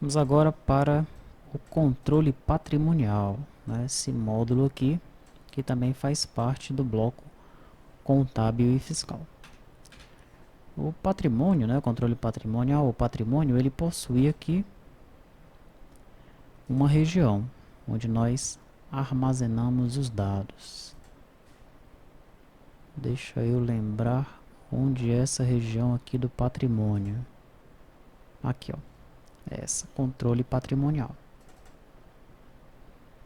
Vamos agora para o controle patrimonial, né? Esse módulo aqui, que também faz parte do bloco contábil e fiscal. O patrimônio, né, o controle patrimonial, o patrimônio, ele possui aqui uma região onde nós armazenamos os dados. Deixa eu lembrar onde é essa região aqui do patrimônio. Aqui, ó. Essa, controle patrimonial.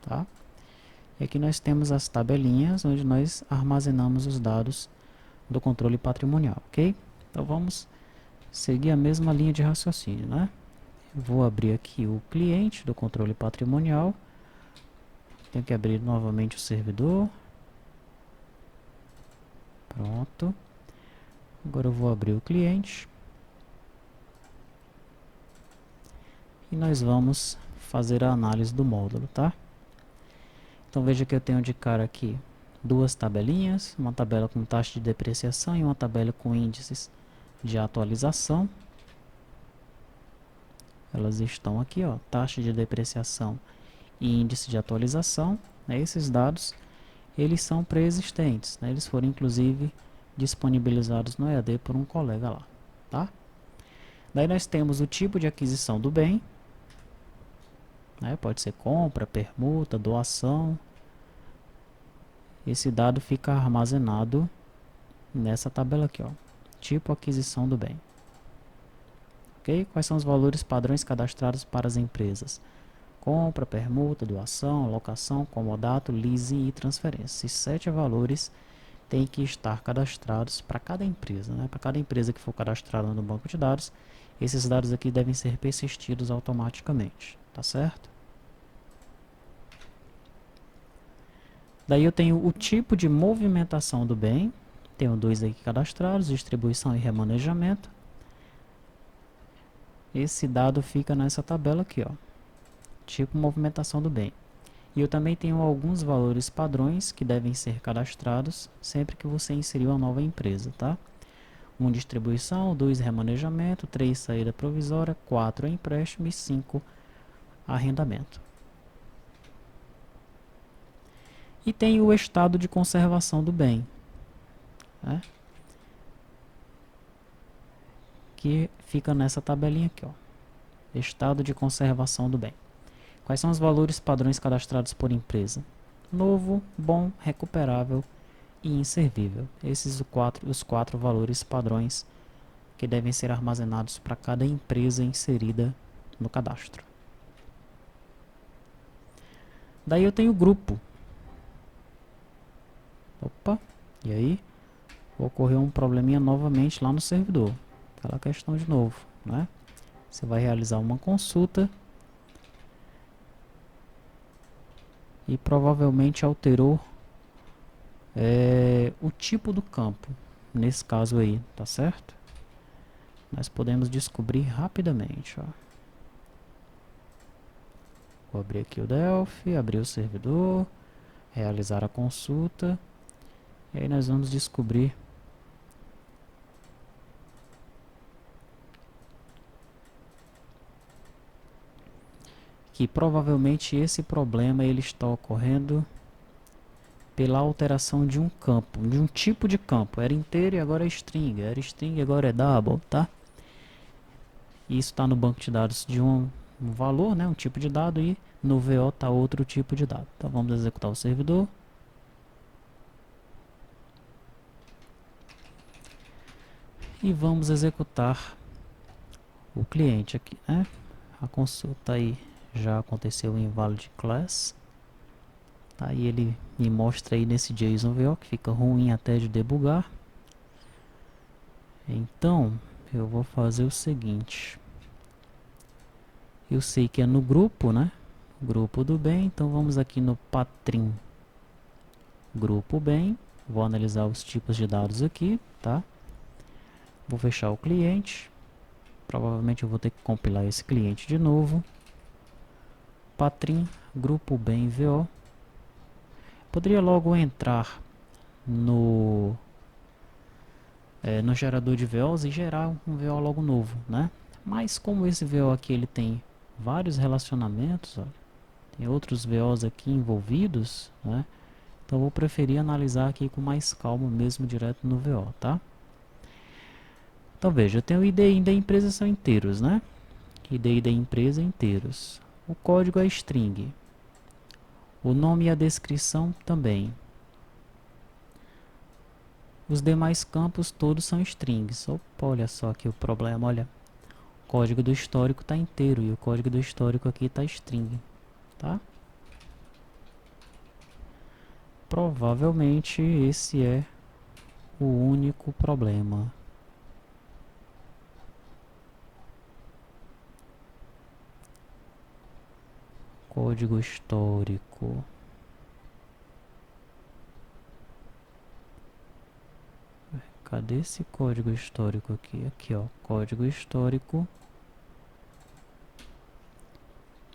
Tá? E aqui nós temos as tabelinhas onde nós armazenamos os dados do controle patrimonial, ok? Então vamos seguir a mesma linha de raciocínio, né? Eu vou abrir aqui o cliente do controle patrimonial. Tenho que abrir novamente o servidor. Pronto. Agora eu vou abrir o cliente. E nós vamos fazer a análise do módulo, tá? Então veja que eu tenho de cara aqui duas tabelinhas, uma tabela com taxa de depreciação e uma tabela com índices de atualização. Elas estão aqui, ó, taxa de depreciação e índice de atualização, né? Esses dados, eles são pré-existentes, né? Eles foram inclusive disponibilizados no EAD por um colega lá, tá? Daí nós temos o tipo de aquisição do bem, né? Pode ser compra, permuta, doação. Esse dado fica armazenado nessa tabela aqui, ó, tipo aquisição do bem. Ok? Quais são os valores padrões cadastrados para as empresas? Compra, permuta, doação, locação, comodato, leasing e transferência. Esses 7 valores têm que estar cadastrados para cada empresa, né? Para cada empresa que for cadastrada no banco de dados, esses dados aqui devem ser persistidos automaticamente, tá certo? Daí eu tenho o tipo de movimentação do bem, tenho dois aqui cadastrados, distribuição e remanejamento. Esse dado fica nessa tabela aqui, ó, tipo movimentação do bem. E eu também tenho alguns valores padrões que devem ser cadastrados sempre que você inserir uma nova empresa, tá? 1 distribuição, 2 remanejamento, 3 saída provisória, 4 empréstimo e 5 arrendamento. E tem o estado de conservação do bem, né? Que fica nessa tabelinha aqui, ó. Estado de conservação do bem. Quais são os valores padrões cadastrados por empresa? Novo, bom, recuperável e inservível. Esses os quatro valores padrões que devem ser armazenados para cada empresa inserida no cadastro. Daí eu tenho o grupo. Opa, e aí? Ocorreu um probleminha novamente lá no servidor. Aquela questão de novo, né? Você vai realizar uma consulta e provavelmente alterou o tipo do campo, nesse caso aí, tá certo? Nós podemos descobrir rapidamente, ó. Vou abrir aqui o Delphi, abrir o servidor, realizar a consulta, e aí nós vamos descobrir que provavelmente esse problema ele está ocorrendo pela alteração de um campo, de um tipo de campo. Era inteiro e agora é string, era string e agora é double, tá? E isso está no banco de dados de um valor, né, um tipo de dado, e no VO está outro tipo de dado. Então vamos executar o servidor. E vamos executar o cliente aqui, né? A consulta aí já aconteceu em invalid class. Aí ele me mostra aí nesse JSON VO que fica ruim até de debugar. Então eu vou fazer o seguinte. Eu sei que é no grupo, né? Grupo do bem, então vamos aqui no patrim grupo bem. Vou analisar os tipos de dados aqui, tá? Vou fechar o cliente. Provavelmente eu vou ter que compilar esse cliente de novo. Patrim grupo bem VO. Poderia logo entrar no gerador de VOs e gerar um VO logo novo, né? Mas como esse VO aqui ele tem vários relacionamentos, ó. Tem outros VOs aqui envolvidos, né? Então eu vou preferir analisar aqui com mais calma mesmo, direto no VO, tá? Então veja, eu tenho o IDI da empresa são inteiros, né? IDI da empresa inteiros. O código é string. O nome e a descrição também. Os demais campos todos são strings. Opa, olha só aqui o problema, olha. O código do histórico está inteiro e o código do histórico aqui está string, tá? Provavelmente esse é o único problema. Código histórico. Cadê esse código histórico aqui? Aqui, ó. Código histórico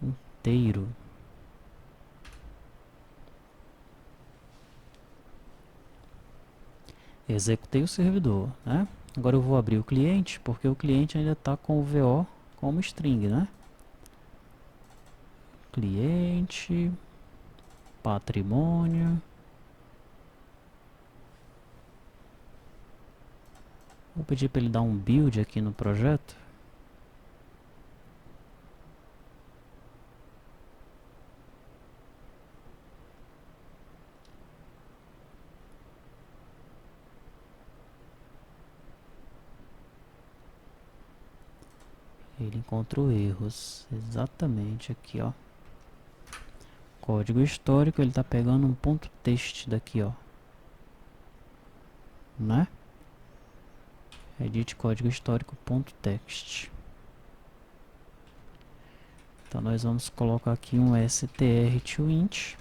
inteiro. Executei o servidor, né? Agora eu vou abrir o cliente, porque o cliente ainda está com o VO como string, né? Cliente, patrimônio. Vou pedir para ele dar um build aqui no projeto. Ele encontrou erros, exatamente aqui, ó. Código histórico, ele está pegando um ponto text daqui, ó, né? Edit código histórico ponto text. Então nós vamos colocar aqui um str to int.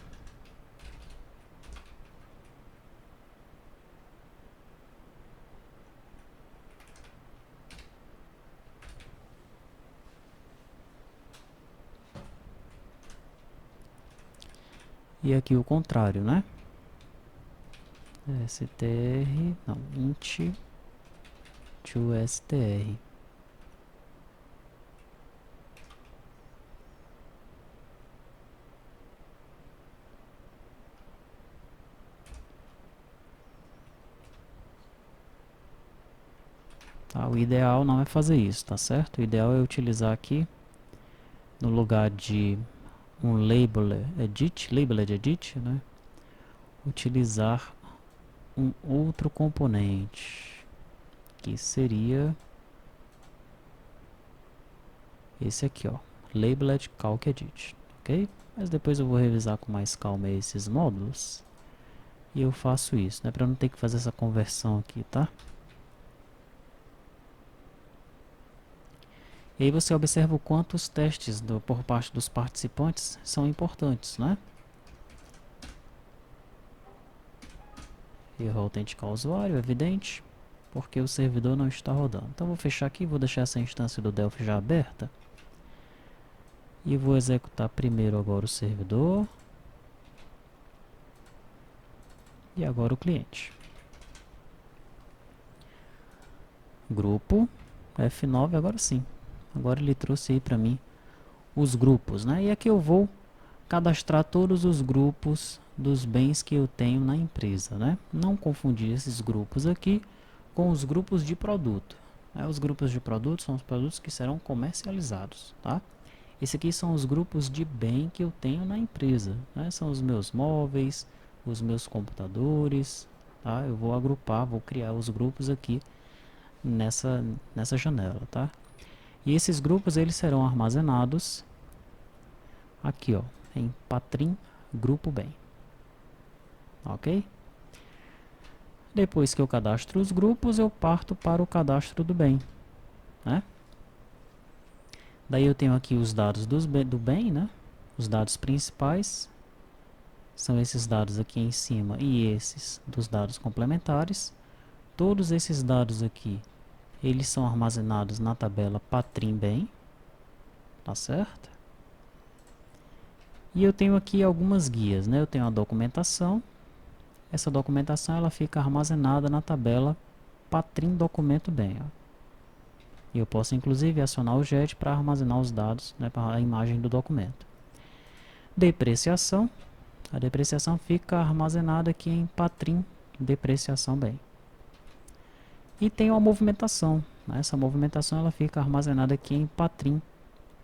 E aqui o contrário, né? str, não, int to str. Tá, o ideal não é fazer isso, tá certo? O ideal é utilizar aqui, no lugar de um labeled edit, né? Utilizar um outro componente, que seria esse aqui, ó, labeled calc edit, ok? Mas depois eu vou revisar com mais calma esses módulos e eu faço isso, né? Para não ter que fazer essa conversão aqui, tá? E aí você observa o quanto os testes por parte dos participantes são importantes, né? Erro autenticar o usuário, evidente, porque o servidor não está rodando. Então vou fechar aqui, vou deixar essa instância do Delphi já aberta. E vou executar primeiro agora o servidor. E agora o cliente. Grupo, F9, agora sim. Agora ele trouxe aí para mim os grupos, né? E aqui eu vou cadastrar todos os grupos dos bens que eu tenho na empresa, né? Não confundir esses grupos aqui com os grupos de produto. Os grupos de produto são os produtos que serão comercializados, tá? Esse aqui são os grupos de bem que eu tenho na empresa, né? São os meus móveis, os meus computadores, tá? Eu vou agrupar, vou criar os grupos aqui nessa janela, tá? E esses grupos eles serão armazenados aqui, ó, em patrim grupo bem, ok? Depois que eu cadastro os grupos, eu parto para o cadastro do bem, né? Daí eu tenho aqui os dados do bem, né? Os dados principais são esses dados aqui em cima e esses dos dados complementares. Todos esses dados aqui, eles são armazenados na tabela patrim bem, tá certo? E eu tenho aqui algumas guias, né? Eu tenho a documentação. Essa documentação ela fica armazenada na tabela patrim documento bem, ó. E eu posso inclusive acionar o GED para armazenar os dados, né, para a imagem do documento. Depreciação. A depreciação fica armazenada aqui em Patrim depreciação bem. E tem uma movimentação, né? Essa movimentação ela fica armazenada aqui em Patrim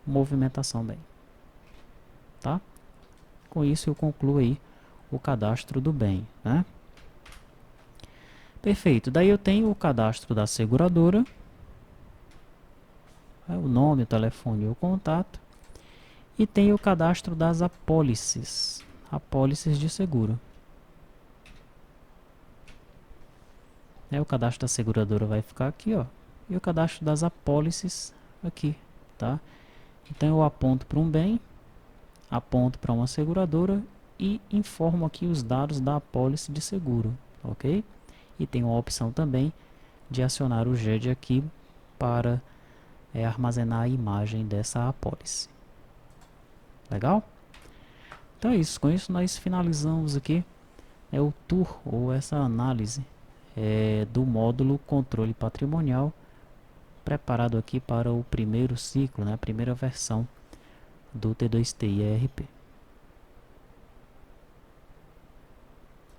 movimentação bem. Tá? Com isso eu concluo aí o cadastro do bem, né? Perfeito. Daí eu tenho o cadastro da seguradora, o nome, o telefone e o contato. E tem o cadastro das apólices, apólices de seguro. O cadastro da seguradora vai ficar aqui, ó, e o cadastro das apólices aqui, tá? Então eu aponto para um bem, aponto para uma seguradora e informo aqui os dados da apólice de seguro, ok? E tem uma opção também de acionar o GED aqui para armazenar a imagem dessa apólice. Legal? Então é isso. Com isso nós finalizamos aqui o tour ou essa análise do módulo controle patrimonial, preparado aqui para o primeiro ciclo, né, a primeira versão do T2TI ERP.